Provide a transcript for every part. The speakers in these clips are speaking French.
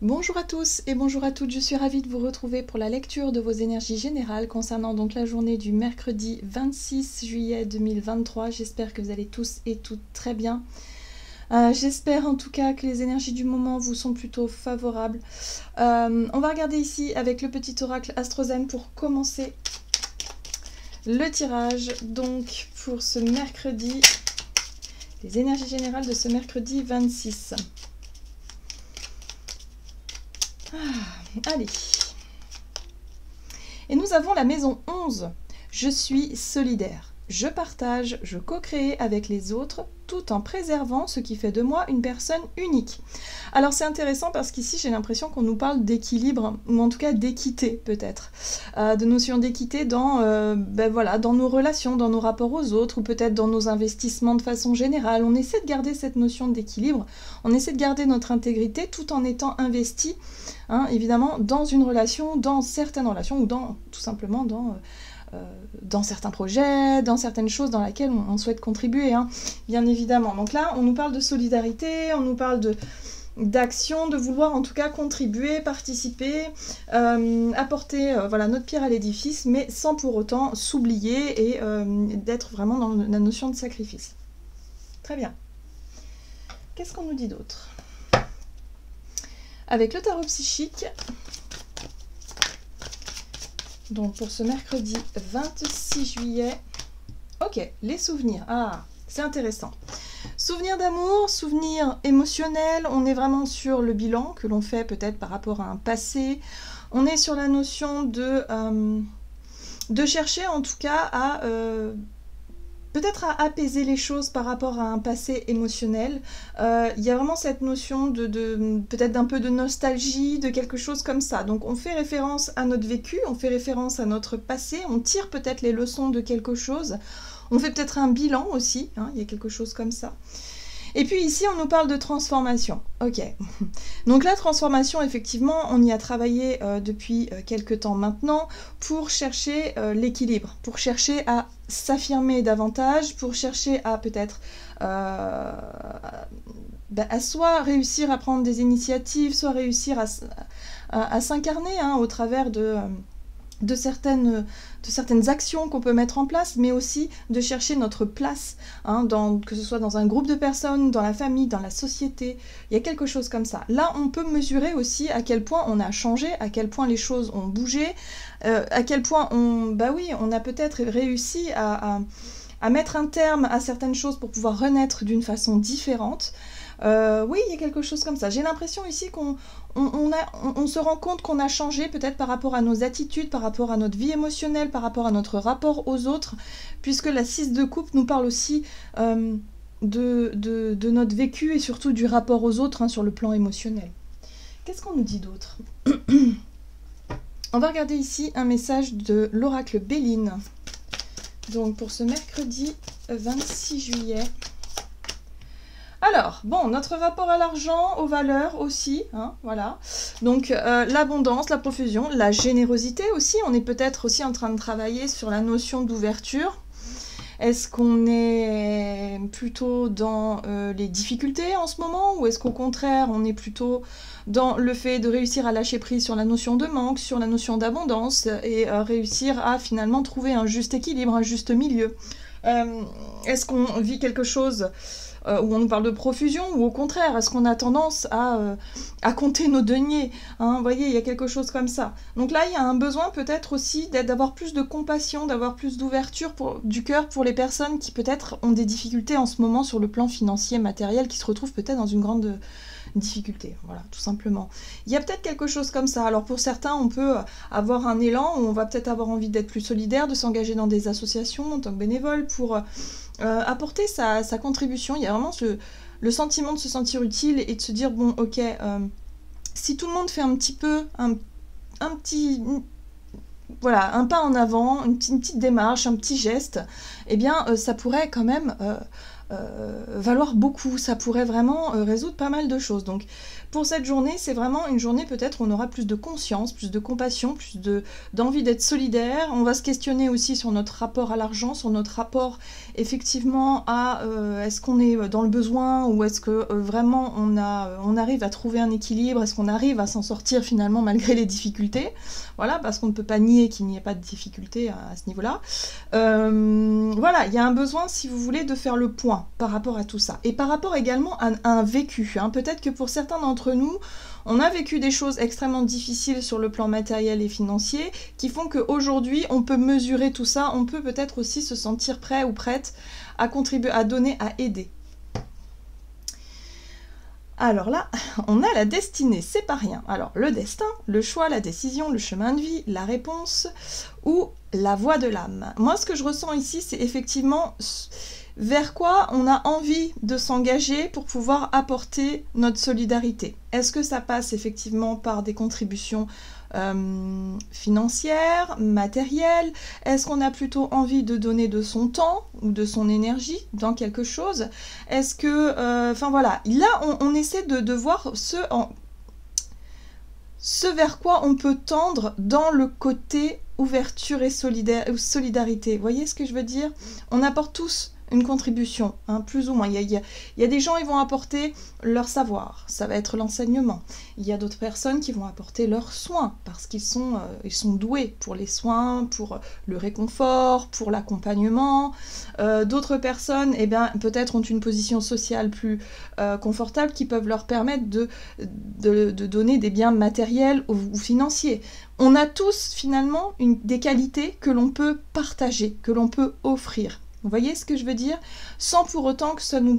Bonjour à tous et bonjour à toutes, je suis ravie de vous retrouver pour la lecture de vos énergies générales concernant donc la journée du mercredi 26 juillet 2023. J'espère que vous allez tous et toutes très bien. J'espère en tout cas que les énergies du moment vous sont plutôt favorables. On va regarder ici avec le petit oracle AstroZen pour commencer le tirage. Donc pour ce mercredi, les énergies générales de ce mercredi 26. Allez. Et nous avons la maison 11. Je suis solidaire. Je partage, je co-crée avec les autres, tout en préservant ce qui fait de moi une personne unique. Alors c'est intéressant parce qu'ici j'ai l'impression qu'on nous parle d'équilibre, ou en tout cas d'équité peut-être, de notion d'équité dans, voilà, dans nos relations, dans nos rapports aux autres, ou peut-être dans nos investissements de façon générale. On essaie de garder cette notion d'équilibre, on essaie de garder notre intégrité tout en étant investi, hein, évidemment, dans une relation, dans certaines relations, ou tout simplement dans certains projets, dans certaines choses dans lesquelles on souhaite contribuer, hein, bien évidemment. Donc là, on nous parle de solidarité, on nous parle d'action, de vouloir en tout cas contribuer, participer, apporter voilà, notre pierre à l'édifice, mais sans pour autant s'oublier et d'être vraiment dans la notion de sacrifice. Très bien. Qu'est-ce qu'on nous dit d'autre? Avec le tarot psychique, donc pour ce mercredi 26 juillet, ok, les souvenirs, c'est intéressant. Souvenirs d'amour, souvenirs émotionnels, on est vraiment sur le bilan que l'on fait peut-être par rapport à un passé, on est sur la notion de chercher en tout cas à peut-être à apaiser les choses par rapport à un passé émotionnel. Il y a vraiment cette notion peut-être d'un peu de nostalgie, de quelque chose comme ça. Donc on fait référence à notre vécu, on fait référence à notre passé, on tire peut-être les leçons de quelque chose, on fait peut-être un bilan aussi, hein, il y a quelque chose comme ça. Et puis ici, on nous parle de transformation. Ok. Donc la transformation, effectivement, on y a travaillé depuis quelques temps maintenant pour chercher l'équilibre, pour chercher à s'affirmer davantage, pour chercher à peut-être à soit réussir à prendre des initiatives, soit réussir à s'incarner, hein, au travers de certaines actions qu'on peut mettre en place, mais aussi de chercher notre place, hein, que ce soit dans un groupe de personnes, dans la famille, dans la société, il y a quelque chose comme ça. Là, on peut mesurer aussi à quel point on a changé, à quel point les choses ont bougé, à quel point on a peut-être réussi à mettre un terme à certaines choses pour pouvoir renaître d'une façon différente. Oui, il y a quelque chose comme ça. J'ai l'impression ici qu'on se rend compte qu'on a changé peut-être par rapport à nos attitudes, par rapport à notre vie émotionnelle, par rapport à notre rapport aux autres, puisque la 6 de coupe nous parle aussi de notre vécu et surtout du rapport aux autres, hein, sur le plan émotionnel. Qu'est-ce qu'on nous dit d'autre? On va regarder ici un message de l'oracle Béline. Donc pour ce mercredi 26 juillet... Alors, bon, notre rapport à l'argent, aux valeurs aussi, hein, voilà. Donc, l'abondance, la profusion, la générosité aussi. On est peut-être aussi en train de travailler sur la notion d'ouverture. Est-ce qu'on est plutôt dans les difficultés en ce moment, ou est-ce qu'au contraire, on est plutôt dans le fait de réussir à lâcher prise sur la notion de manque, sur la notion d'abondance, et réussir à finalement trouver un juste équilibre, un juste milieu? Est-ce qu'on vit quelque chose où on nous parle de profusion, ou au contraire, est-ce qu'on a tendance à compter nos deniers, hein, vous voyez, il y a quelque chose comme ça. Donc là, il y a un besoin peut-être aussi d'avoir plus de compassion, d'avoir plus d'ouverture du cœur pour les personnes qui peut-être ont des difficultés en ce moment sur le plan financier, matériel, qui se retrouvent peut-être dans une grande difficulté, voilà, tout simplement. Il y a peut-être quelque chose comme ça. Alors pour certains, on peut avoir un élan, où on va peut-être avoir envie d'être plus solidaire, de s'engager dans des associations en tant que bénévole pour apporter sa contribution. Il y a vraiment le sentiment de se sentir utile et de se dire, bon, ok, si tout le monde fait un petit peu, un pas en avant, une petite démarche, un petit geste, eh bien, ça pourrait quand même valoir beaucoup, ça pourrait vraiment résoudre pas mal de choses. Donc, Pour cette journée, c'est vraiment une journée peut-être où on aura plus de conscience, plus de compassion, plus d'envie d'être solidaire. On va se questionner aussi sur notre rapport à l'argent, sur notre rapport effectivement à est-ce qu'on est dans le besoin ou est-ce que vraiment on arrive à trouver un équilibre, est-ce qu'on arrive à s'en sortir finalement malgré les difficultés. Voilà, parce qu'on ne peut pas nier qu'il n'y ait pas de difficultés à ce niveau-là. Voilà, il y a un besoin, si vous voulez, de faire le point par rapport à tout ça. Et par rapport également à un vécu. Hein. Peut-être que pour certains d'entre nous, on a vécu des choses extrêmement difficiles sur le plan matériel et financier qui font qu'aujourd'hui, on peut mesurer tout ça, on peut peut-être aussi se sentir prêt ou prête à contribuer, à donner, à aider. Alors là, on a la destinée, c'est pas rien. Alors le destin, le choix, la décision, le chemin de vie, la réponse ou la voie de l'âme. Moi, ce que je ressens ici, c'est effectivement vers quoi on a envie de s'engager pour pouvoir apporter notre solidarité. Est-ce que ça passe effectivement par des contributions financières, matérielles? Est-ce qu'on a plutôt envie de donner de son temps ou de son énergie dans quelque chose? Est-ce que... Enfin voilà, là on essaie de voir ce vers quoi on peut tendre dans le côté ouverture et solidarité. Vous voyez ce que je veux dire? On apporte tous une contribution, hein, plus ou moins. Il y a des gens qui vont apporter leur savoir, ça va être l'enseignement. Il y a d'autres personnes qui vont apporter leurs soins, parce qu'ils sont doués pour les soins, pour le réconfort, pour l'accompagnement. D'autres personnes, eh bien, peut-être ont une position sociale plus confortable qui peuvent leur permettre de donner des biens matériels ou financiers. On a tous, finalement, des qualités que l'on peut partager, que l'on peut offrir. Vous voyez ce que je veux dire? Sans pour autant que ça nous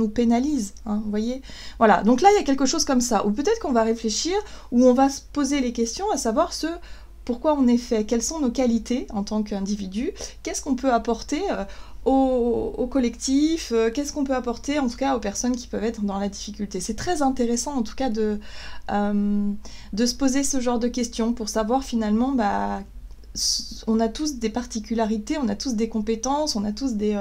pénalise, hein, vous voyez? Voilà, donc là il y a quelque chose comme ça, ou peut-être qu'on va réfléchir, où on va se poser les questions, à savoir pourquoi on est fait, quelles sont nos qualités en tant qu'individu, qu'est-ce qu'on peut apporter au collectif, qu'est-ce qu'on peut apporter en tout cas aux personnes qui peuvent être dans la difficulté. C'est très intéressant en tout cas de se poser ce genre de questions pour savoir finalement on a tous des particularités, on a tous des compétences, on a tous des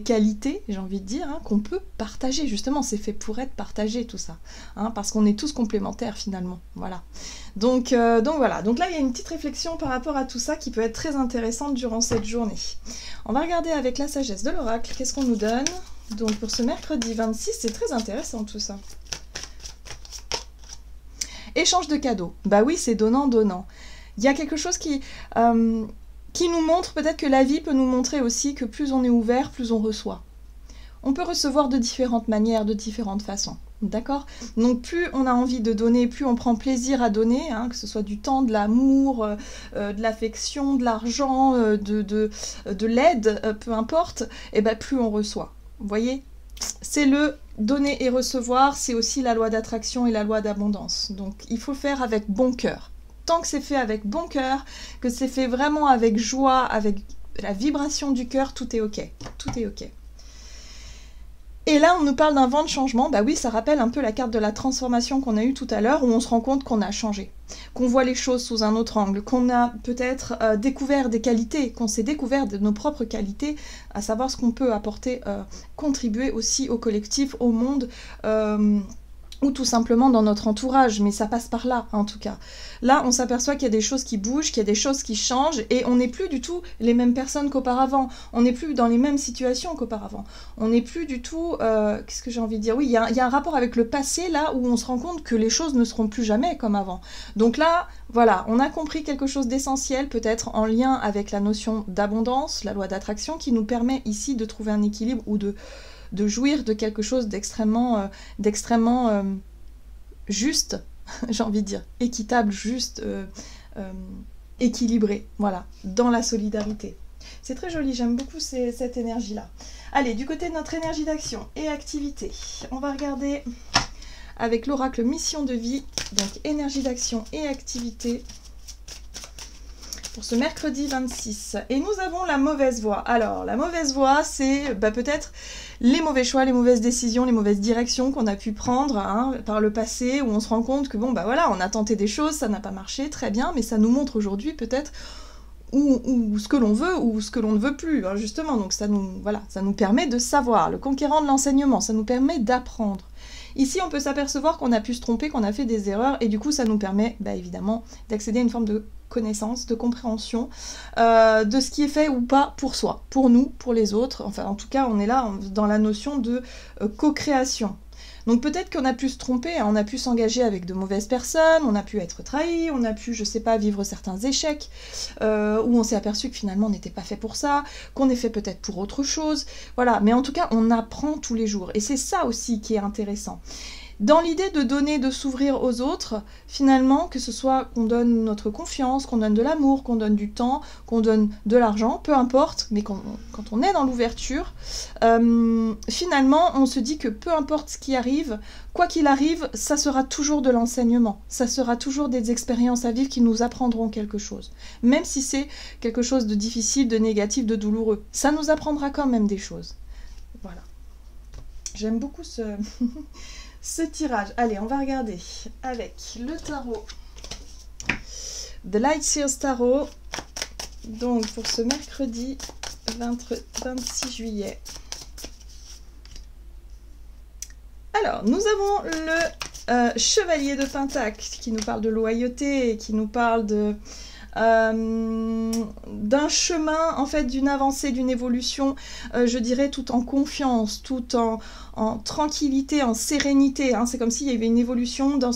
qualités, j'ai envie de dire, hein, qu'on peut partager. Justement, c'est fait pour être partagé tout ça, hein, parce qu'on est tous complémentaires finalement. Voilà. Donc voilà. Donc là, il y a une petite réflexion par rapport à tout ça qui peut être très intéressante durant cette journée. On va regarder avec la sagesse de l'oracle, qu'est-ce qu'on nous donne. Donc pour ce mercredi 26, c'est très intéressant tout ça. Échange de cadeaux. Bah oui, c'est donnant-donnant. Il y a quelque chose qui nous montre, peut-être que la vie peut nous montrer aussi que plus on est ouvert, plus on reçoit. On peut recevoir de différentes manières, de différentes façons. D'accord? Donc plus on a envie de donner, plus on prend plaisir à donner, hein, que ce soit du temps, de l'amour, de l'affection, de l'argent, de l'aide, peu importe, et ben plus on reçoit. Vous voyez? C'est le donner et recevoir, c'est aussi la loi d'attraction et la loi d'abondance. Donc il faut faire avec bon cœur. Tant que c'est fait avec bon cœur, que c'est fait vraiment avec joie, avec la vibration du cœur, tout est ok. Tout est ok. Et là, on nous parle d'un vent de changement. Bah oui, ça rappelle un peu la carte de la transformation qu'on a eue tout à l'heure, où on se rend compte qu'on a changé, qu'on voit les choses sous un autre angle, qu'on a peut-être découvert des qualités, qu'on s'est découvert de nos propres qualités, à savoir ce qu'on peut apporter, contribuer aussi au collectif, au monde, ou tout simplement dans notre entourage, mais ça passe par là, en tout cas. Là, on s'aperçoit qu'il y a des choses qui bougent, qu'il y a des choses qui changent, et on n'est plus du tout les mêmes personnes qu'auparavant. On n'est plus dans les mêmes situations qu'auparavant. On n'est plus du tout... qu'est-ce que j'ai envie de dire? Oui, il y a un rapport avec le passé, là, où on se rend compte que les choses ne seront plus jamais comme avant. Donc là, voilà, on a compris quelque chose d'essentiel, peut-être en lien avec la notion d'abondance, la loi d'attraction, qui nous permet ici de trouver un équilibre ou de jouir de quelque chose d'extrêmement juste, j'ai envie de dire, équitable, juste, équilibré, voilà, dans la solidarité. C'est très joli, j'aime beaucoup cette énergie-là. Allez, du côté de notre énergie d'action et activité, on va regarder avec l'oracle mission de vie, donc énergie d'action et activité, pour ce mercredi 26. Et nous avons la mauvaise voie. Alors, la mauvaise voie, c'est peut-être les mauvais choix, les mauvaises décisions, les mauvaises directions qu'on a pu prendre, hein, par le passé, où on se rend compte que bon, voilà, on a tenté des choses, ça n'a pas marché, très bien, mais ça nous montre aujourd'hui peut-être ou ce que l'on veut ou ce que l'on ne veut plus, hein, justement. Donc ça nous, voilà, ça nous permet de savoir. Le conquérant de l'enseignement, ça nous permet d'apprendre. Ici, on peut s'apercevoir qu'on a pu se tromper, qu'on a fait des erreurs, et du coup, ça nous permet, évidemment, d'accéder à une forme de connaissance, de compréhension de ce qui est fait ou pas pour soi, pour nous, pour les autres. Enfin, en tout cas, on est là dans la notion de co-création. Donc peut-être qu'on a pu se tromper, hein, on a pu s'engager avec de mauvaises personnes, on a pu être trahi, on a pu, je sais pas, vivre certains échecs, où on s'est aperçu que finalement on n'était pas fait pour ça, qu'on est fait peut-être pour autre chose, voilà. Mais en tout cas, on apprend tous les jours, et c'est ça aussi qui est intéressant. Dans l'idée de donner, de s'ouvrir aux autres, finalement, que ce soit qu'on donne notre confiance, qu'on donne de l'amour, qu'on donne du temps, qu'on donne de l'argent, peu importe, mais quand on est dans l'ouverture, finalement, on se dit que peu importe ce qui arrive, quoi qu'il arrive, ça sera toujours de l'enseignement, ça sera toujours des expériences à vivre qui nous apprendront quelque chose. Même si c'est quelque chose de difficile, de négatif, de douloureux, ça nous apprendra quand même des choses. Voilà. J'aime beaucoup ce... ce tirage. Allez, on va regarder avec le tarot The Light Seers Tarot. Donc, pour ce mercredi 26 juillet. Alors, nous avons le Chevalier de Pentacle qui nous parle de loyauté et qui nous parle de... d'un chemin, en fait, d'une avancée, d'une évolution, je dirais, tout en confiance, tout en tranquillité, en sérénité, hein. C'est comme s'il y avait une évolution dans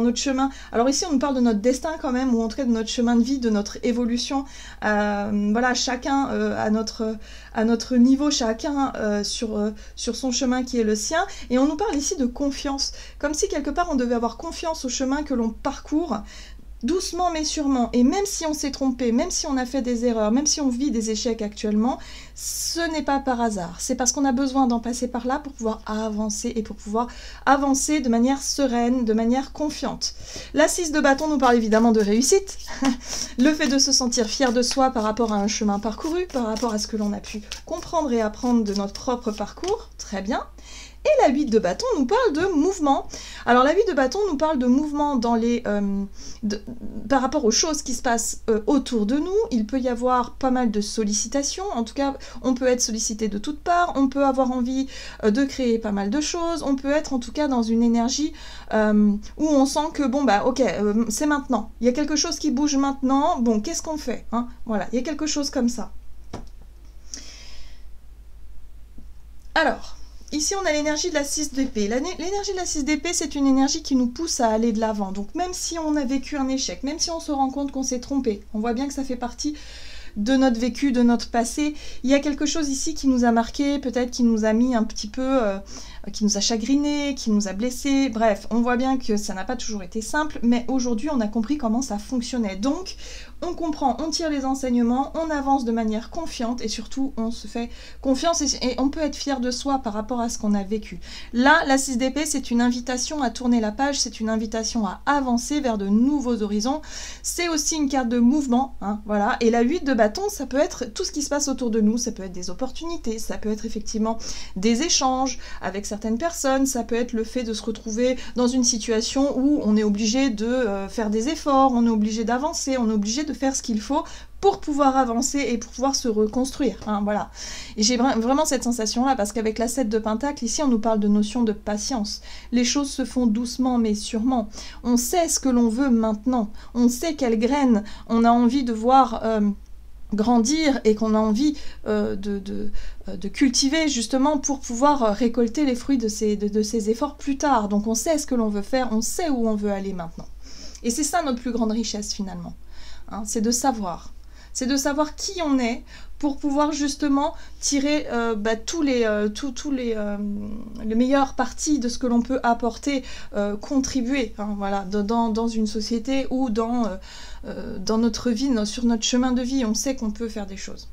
notre chemin. Alors ici, on nous parle de notre destin quand même, ou en tout cas de notre chemin de vie, de notre évolution. Voilà, chacun à notre niveau, chacun sur son chemin qui est le sien. Et on nous parle ici de confiance, comme si quelque part on devait avoir confiance au chemin que l'on parcourt, doucement mais sûrement, et même si on s'est trompé, même si on a fait des erreurs, même si on vit des échecs actuellement, ce n'est pas par hasard. C'est parce qu'on a besoin d'en passer par là pour pouvoir avancer et pour pouvoir avancer de manière sereine, de manière confiante. La 6 de bâton nous parle évidemment de réussite, le fait de se sentir fier de soi par rapport à un chemin parcouru, par rapport à ce que l'on a pu comprendre et apprendre de notre propre parcours, très bien. Et la 8 de bâton nous parle de mouvement. Alors la 8 de bâton nous parle de mouvement dans par rapport aux choses qui se passent autour de nous. Il peut y avoir pas mal de sollicitations. En tout cas, on peut être sollicité de toutes parts. On peut avoir envie de créer pas mal de choses. On peut être en tout cas dans une énergie où on sent que bon bah ok, c'est maintenant. Il y a quelque chose qui bouge maintenant. Bon, qu'est-ce qu'on fait, hein? Voilà, il y a quelque chose comme ça. Alors... ici, on a l'énergie de la 6 d'épée. L'énergie de la 6 d'épée, c'est une énergie qui nous pousse à aller de l'avant. Donc, même si on a vécu un échec, même si on se rend compte qu'on s'est trompé, on voit bien que ça fait partie de notre vécu, de notre passé, il y a quelque chose ici qui nous a marqué, peut-être qui nous a mis un petit peu... qui nous a chagriné, qui nous a blessé. Bref, on voit bien que ça n'a pas toujours été simple, mais aujourd'hui, on a compris comment ça fonctionnait. Donc, on comprend, on tire les enseignements, on avance de manière confiante et surtout, on se fait confiance et on peut être fier de soi par rapport à ce qu'on a vécu. Là, la 6 d'épée, c'est une invitation à tourner la page, c'est une invitation à avancer vers de nouveaux horizons. C'est aussi une carte de mouvement, hein, voilà. Et la 8 de bâton, ça peut être tout ce qui se passe autour de nous, ça peut être des opportunités, ça peut être effectivement des échanges avec certaines personnes, ça peut être le fait de se retrouver dans une situation où on est obligé de faire des efforts, on est obligé d'avancer, on est obligé de faire ce qu'il faut pour pouvoir avancer et pour pouvoir se reconstruire, hein, voilà. Et j'ai vraiment cette sensation-là, parce qu'avec la 7 de Pentacle, ici on nous parle de notion de patience. Les choses se font doucement mais sûrement. On sait ce que l'on veut maintenant, on sait quelles graines on a envie de voir... grandir et qu'on a envie de cultiver justement pour pouvoir récolter les fruits de ces efforts plus tard. Donc on sait ce que l'on veut faire, on sait où on veut aller maintenant. Et c'est ça notre plus grande richesse finalement, hein, c'est de savoir. C'est de savoir qui on est pour pouvoir justement tirer les meilleures parties de ce que l'on peut apporter, contribuer, hein, voilà, dans une société ou dans notre vie, sur notre chemin de vie, on sait qu'on peut faire des choses.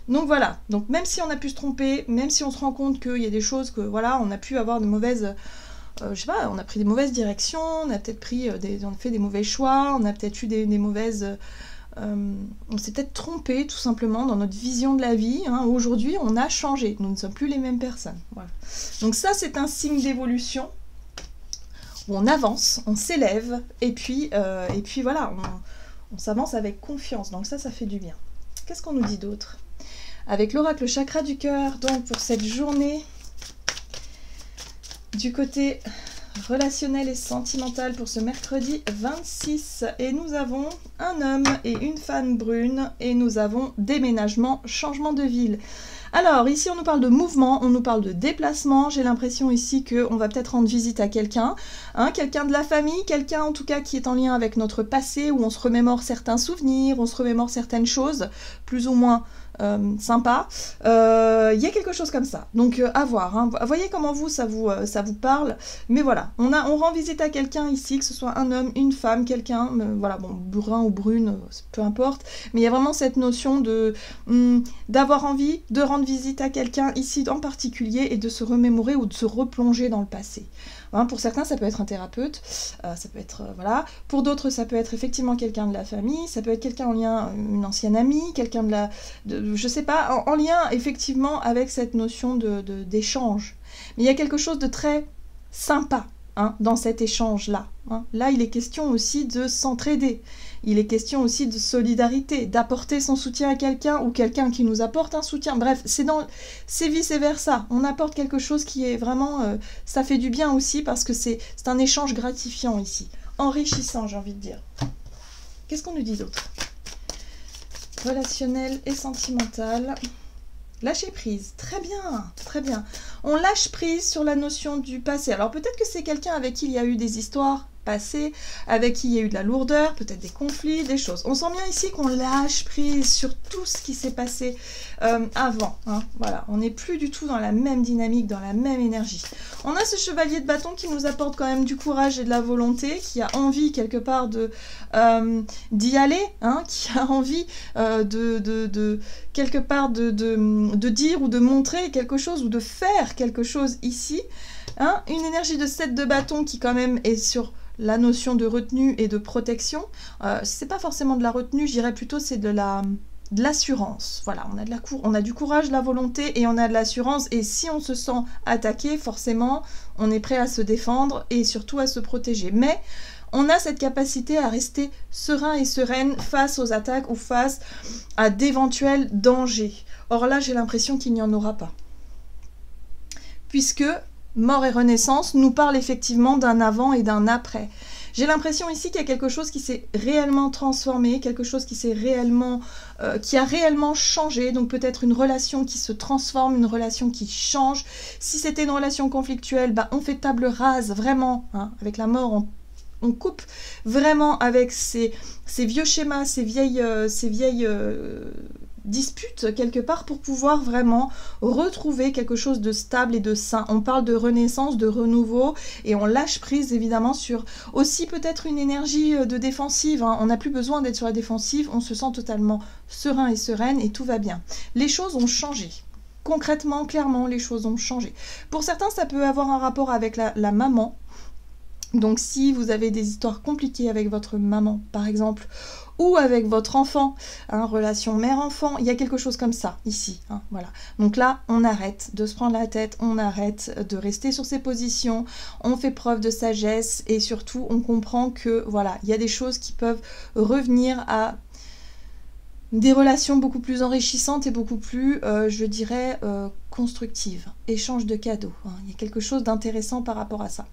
Donc voilà, donc même si on a pu se tromper, même si on se rend compte qu'il y a des choses que voilà, on a pu avoir de mauvaises... je sais pas, on a pris des mauvaises directions, on a peut-être on a fait des mauvais choix, on a peut-être eu des mauvaises... on s'est peut-être trompé tout simplement dans notre vision de la vie, hein. Aujourd'hui on a changé, nous ne sommes plus les mêmes personnes, voilà. Donc ça c'est un signe d'évolution où on avance, on s'élève et puis voilà, on s'avance avec confiance, donc ça fait du bien. Qu'est-ce qu'on nous dit d'autre? Avec l'oracle chakra du cœur, donc pour cette journée, du côté relationnel et sentimental pour ce mercredi 26. Et nous avons un homme et une femme brune et nous avons déménagement, changement de ville. Alors ici on nous parle de mouvement, on nous parle de déplacement, j'ai l'impression ici qu'on va peut-être rendre visite à quelqu'un, hein, quelqu'un de la famille, quelqu'un en tout cas qui est en lien avec notre passé, où on se remémore certains souvenirs, on se remémore certaines choses, plus ou moins sympa. Il y a quelque chose comme ça, donc à voir, hein. Voyez comment ça vous parle, mais voilà, on rend visite à quelqu'un ici, que ce soit un homme, une femme, quelqu'un, voilà, bon, brun ou brune, peu importe, mais il y a vraiment cette notion de d'avoir envie de rendre visite à quelqu'un ici en particulier et de se remémorer ou de se replonger dans le passé. Hein, pour certains, ça peut être un thérapeute, ça peut être, voilà. Pour d'autres, ça peut être effectivement quelqu'un de la famille, ça peut être quelqu'un en lien, une ancienne amie, quelqu'un je sais pas, en lien effectivement avec cette notion d'échange. Mais il y a quelque chose de très sympa, hein, dans cet échange-là. Hein. Là, il est question aussi de s'entraider. Il est question aussi de solidarité, d'apporter son soutien à quelqu'un ou quelqu'un qui nous apporte un soutien. Bref, c'est vice et versa. On apporte quelque chose qui est vraiment... ça fait du bien aussi parce que c'est un échange gratifiant ici. Enrichissant, j'ai envie de dire. Qu'est-ce qu'on nous dit d'autre? Relationnel et sentimental. Lâcher prise, très bien, très bien. On lâche prise sur la notion du passé. Alors peut-être que c'est quelqu'un avec qui il y a eu des histoires passé, avec qui il y a eu de la lourdeur, peut-être des conflits, des choses. On sent bien ici qu'on lâche prise sur tout ce qui s'est passé avant. Hein. Voilà, on n'est plus du tout dans la même dynamique, dans la même énergie. On a ce chevalier de bâton qui nous apporte quand même du courage et de la volonté, qui a envie quelque part d'y aller, hein, qui a envie quelque part de dire ou de montrer quelque chose ou de faire quelque chose ici. Hein. Une énergie de 7 de bâton qui quand même est sur la notion de retenue et de protection. C'est pas forcément de la retenue, je dirais plutôt c'est de l'assurance. Voilà, on a du courage, de la volonté et on a de l'assurance. Et si on se sent attaqué, forcément, on est prêt à se défendre et surtout à se protéger. Mais on a cette capacité à rester serein et sereine face aux attaques ou face à d'éventuels dangers. Or là, j'ai l'impression qu'il n'y en aura pas. Puisque Mort et Renaissance nous parle effectivement d'un avant et d'un après. J'ai l'impression ici qu'il y a quelque chose qui s'est réellement transformé, quelque chose qui a réellement changé, donc peut-être une relation qui se transforme, une relation qui change. Si c'était une relation conflictuelle, bah, on fait table rase, vraiment, hein, avec la mort, on coupe vraiment avec ces vieux schémas, ces vieilles dispute quelque part pour pouvoir vraiment retrouver quelque chose de stable et de sain. On parle de renaissance, de renouveau et on lâche prise évidemment sur aussi peut-être une énergie de défensive. Hein. On n'a plus besoin d'être sur la défensive, on se sent totalement serein et sereine et tout va bien. Les choses ont changé. Concrètement, clairement, les choses ont changé. Pour certains, ça peut avoir un rapport avec la maman. Donc si vous avez des histoires compliquées avec votre maman, par exemple, ou avec votre enfant, hein, relation mère-enfant, il y a quelque chose comme ça, ici, hein, voilà. Donc là, on arrête de se prendre la tête, on arrête de rester sur ses positions, on fait preuve de sagesse, et surtout, on comprend que, voilà, il y a des choses qui peuvent revenir à des relations beaucoup plus enrichissantes et beaucoup plus, je dirais, constructives. Échange de cadeaux, hein. Il y a quelque chose d'intéressant par rapport à ça.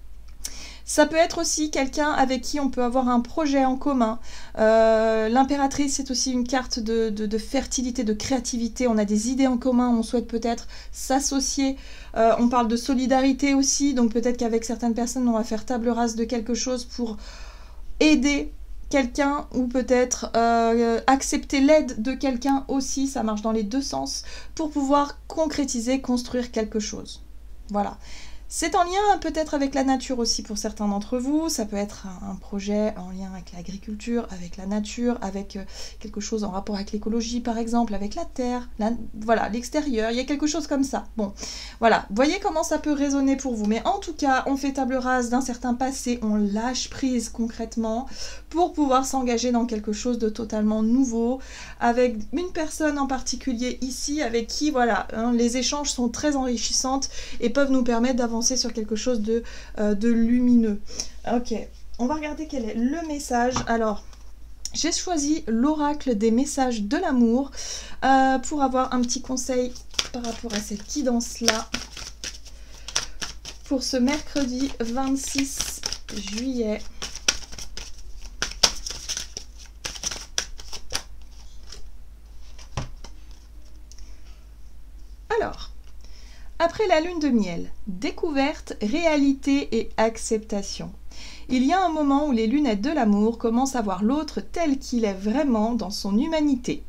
Ça peut être aussi quelqu'un avec qui on peut avoir un projet en commun. L'impératrice, c'est aussi une carte de fertilité, de créativité. On a des idées en commun, on souhaite peut-être s'associer. On parle de solidarité aussi, donc peut-être qu'avec certaines personnes, on va faire table rase de quelque chose pour aider quelqu'un ou peut-être accepter l'aide de quelqu'un aussi. Ça marche dans les deux sens pour pouvoir concrétiser, construire quelque chose. Voilà. C'est en lien peut-être avec la nature aussi pour certains d'entre vous, ça peut être un projet en lien avec l'agriculture, avec la nature, avec quelque chose en rapport avec l'écologie par exemple, avec la terre, voilà, l'extérieur, il y a quelque chose comme ça. Bon, voilà, voyez comment ça peut résonner pour vous, mais en tout cas, on fait table rase d'un certain passé, on lâche prise concrètement pour pouvoir s'engager dans quelque chose de totalement nouveau, avec une personne en particulier ici, avec qui, voilà, hein, les échanges sont très enrichissantes et peuvent nous permettre d'avancer sur quelque chose de lumineux. Ok, on va regarder quel est le message. Alors, J'ai choisi l'oracle des messages de l'amour pour avoir un petit conseil par rapport à cette guidance-là pour ce mercredi 26 juillet. Alors, après la lune de miel, découverte, réalité et acceptation. Il y a un moment où les lunettes de l'amour commencent à voir l'autre tel qu'il est vraiment dans son humanité.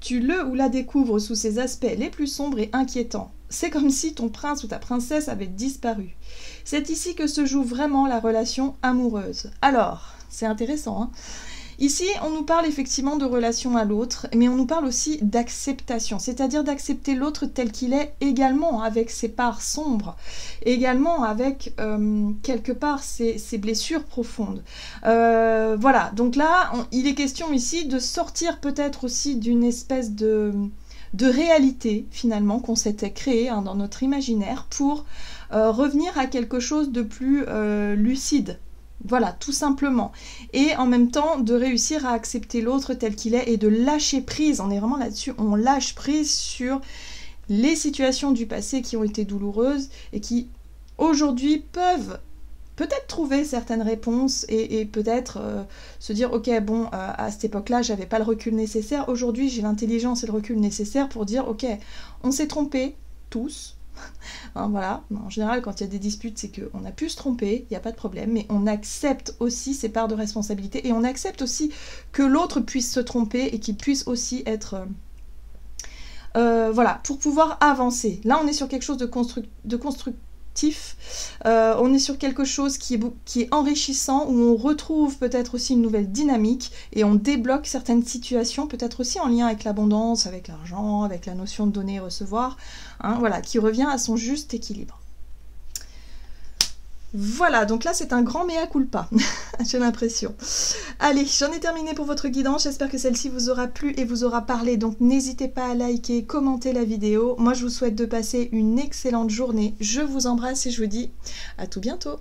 Tu le ou la découvres sous ses aspects les plus sombres et inquiétants. C'est comme si ton prince ou ta princesse avait disparu. C'est ici que se joue vraiment la relation amoureuse. Alors, c'est intéressant, hein ? Ici, on nous parle effectivement de relation à l'autre, mais on nous parle aussi d'acceptation, c'est-à-dire d'accepter l'autre tel qu'il est également, avec ses parts sombres, également avec quelque part ses blessures profondes. Voilà, donc là, il est question ici de sortir peut-être aussi d'une espèce de réalité, finalement, qu'on s'était créée dans notre imaginaire pour revenir à quelque chose de plus lucide. Voilà, tout simplement. Et en même temps, de réussir à accepter l'autre tel qu'il est et de lâcher prise. On est vraiment là-dessus, on lâche prise sur les situations du passé qui ont été douloureuses et qui, aujourd'hui, peuvent peut-être trouver certaines réponses et peut-être se dire, ok, bon, à cette époque-là, j'avais pas le recul nécessaire. Aujourd'hui, j'ai l'intelligence et le recul nécessaire pour dire, ok, on s'est trompé, tous. Hein, voilà, en général quand il y a des disputes c'est qu'on a pu se tromper, il n'y a pas de problème, mais on accepte aussi ses parts de responsabilité et on accepte aussi que l'autre puisse se tromper et qu'il puisse aussi être voilà, pour pouvoir avancer. Là on est sur quelque chose de constructif, on est sur quelque chose qui est enrichissant, où on retrouve peut-être aussi une nouvelle dynamique et on débloque certaines situations, peut-être aussi en lien avec l'abondance, avec l'argent, avec la notion de donner et recevoir, hein, voilà, qui revient à son juste équilibre. Voilà, donc là c'est un grand mea culpa, j'ai l'impression. Allez, j'en ai terminé pour votre guidance, j'espère que celle-ci vous aura plu et vous aura parlé, donc n'hésitez pas à liker, commenter la vidéo. Moi je vous souhaite de passer une excellente journée, je vous embrasse et je vous dis à tout bientôt.